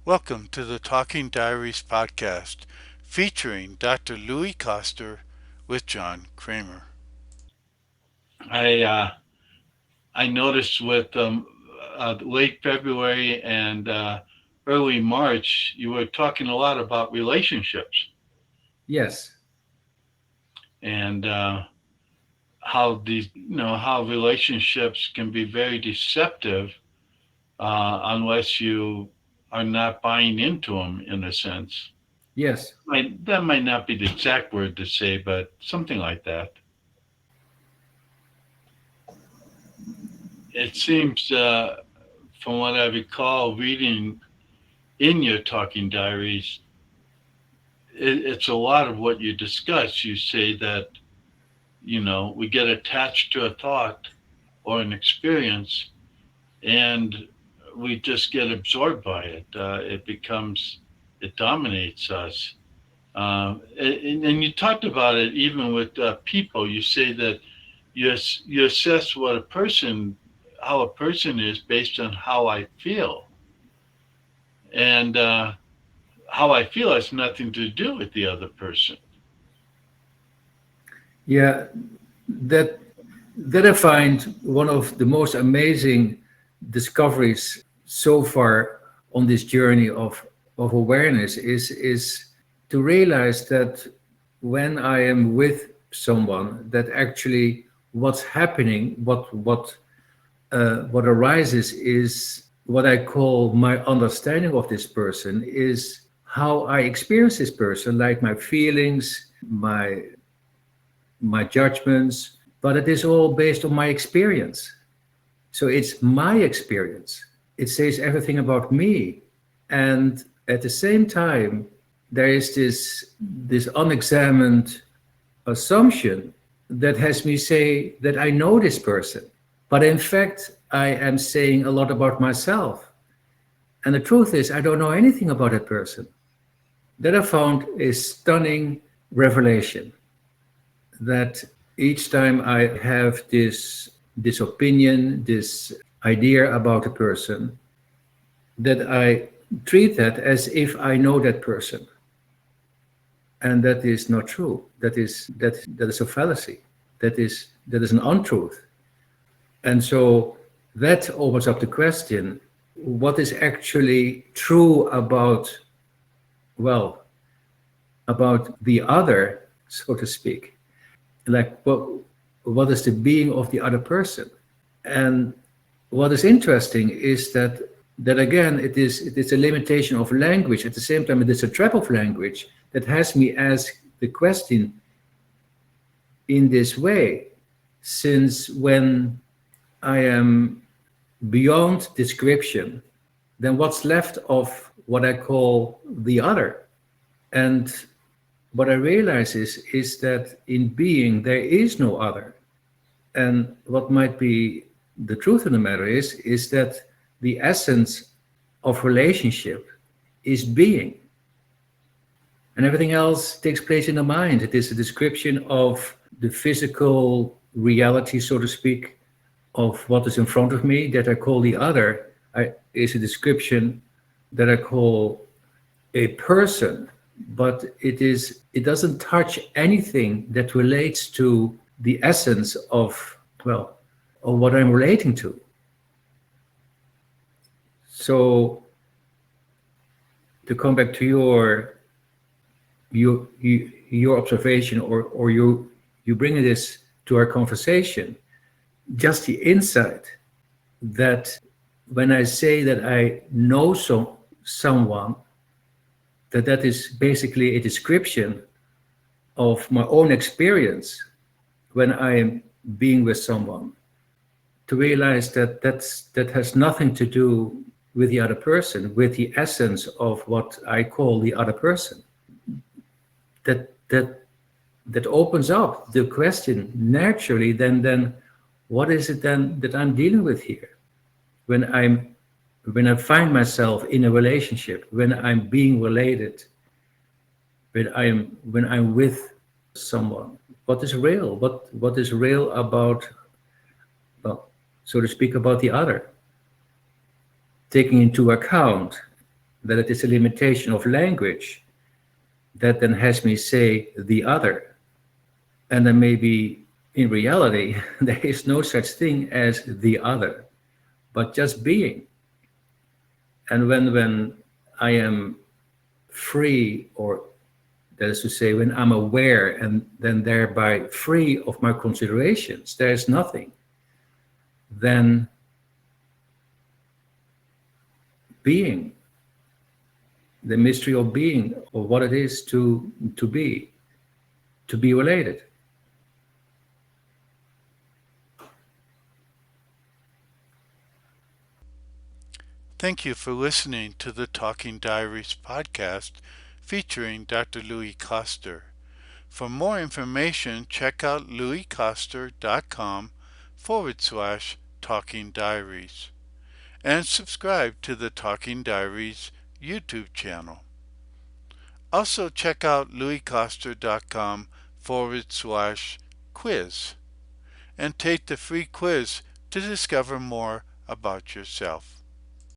Welcome to the Talking Diaries podcast featuring Dr. Louis Coster with John Kramer. I uh, I noticed with late February and early March, you were talking a lot about relationships Yes, and how how relationships can be very deceptive unless you are not buying into them in a sense. yes. That might not be the exact word to say, but something like that. It seems, from what I recall reading in your talking diaries, it's a lot of what you discuss. You say that, we get attached to a thought or an experience and we just get absorbed by it. It dominates us. And you talked about it even with people. You say that you assess how a person is based on how I feel. And how I feel has nothing to do with the other person. Yeah, that that I find one of the most amazing discoveries so far on this journey of awareness is to realize that when I am with someone, that actually what's happening, what arises is what I call my understanding of this person is how I experience this person, like my feelings, my judgments, but it is all based on my experience. So it's my experience. It says everything about me. And at the same time, there is this unexamined assumption that has me say that I know this person. But in fact, I am saying a lot about myself. And the truth is, I don't know anything about that person. That I found a stunning revelation that each time I have this opinion, this idea about a person, that I treat that as if I know that person. And that is not true. That is a fallacy. That is an untruth. And so that opens up the question, what is actually true well, about the other, so to speak? Like what is the being of the other person? And what is interesting is that again it is a limitation of language. At the same time, it is a trap of language that has me ask the question in this way, since when I am beyond description, then what's left of what I call the other? And what I realize is that in being there is no other. And what might be the truth of the matter is that the essence of relationship is being, and everything else takes place in the mind. It is a description of the physical reality, so to speak, of what is in front of me that I call the other. Is a description that I call a person, but it doesn't touch anything that relates to the essence of what I'm relating to. So to come back to your observation, or you bring this to our conversation, just the insight that when I say that I know someone, that is basically a description of my own experience when I am being with someone. To realize that has nothing to do with the other person, with the essence of what I call the other person. That opens up the question naturally. Then what is it then that I'm dealing with here? When I find myself in a relationship, when I'm being related, when I'm with someone, what is real? What is real about, so to speak, about the other? Taking into account that it is a limitation of language that then has me say the other. And then maybe in reality, there is no such thing as the other, but just being. And when I am free, or that is to say, when I'm aware and then thereby free of my considerations, there is nothing, then being, the mystery of being, of what it is to be related. Thank you for listening to the Talking Diaries podcast featuring Dr. Louis Koster. For more information, check out louiskoster.com/Talking Diaries and subscribe to the Talking Diaries YouTube channel. Also check out louiskoster.com/quiz and take the free quiz to discover more about yourself.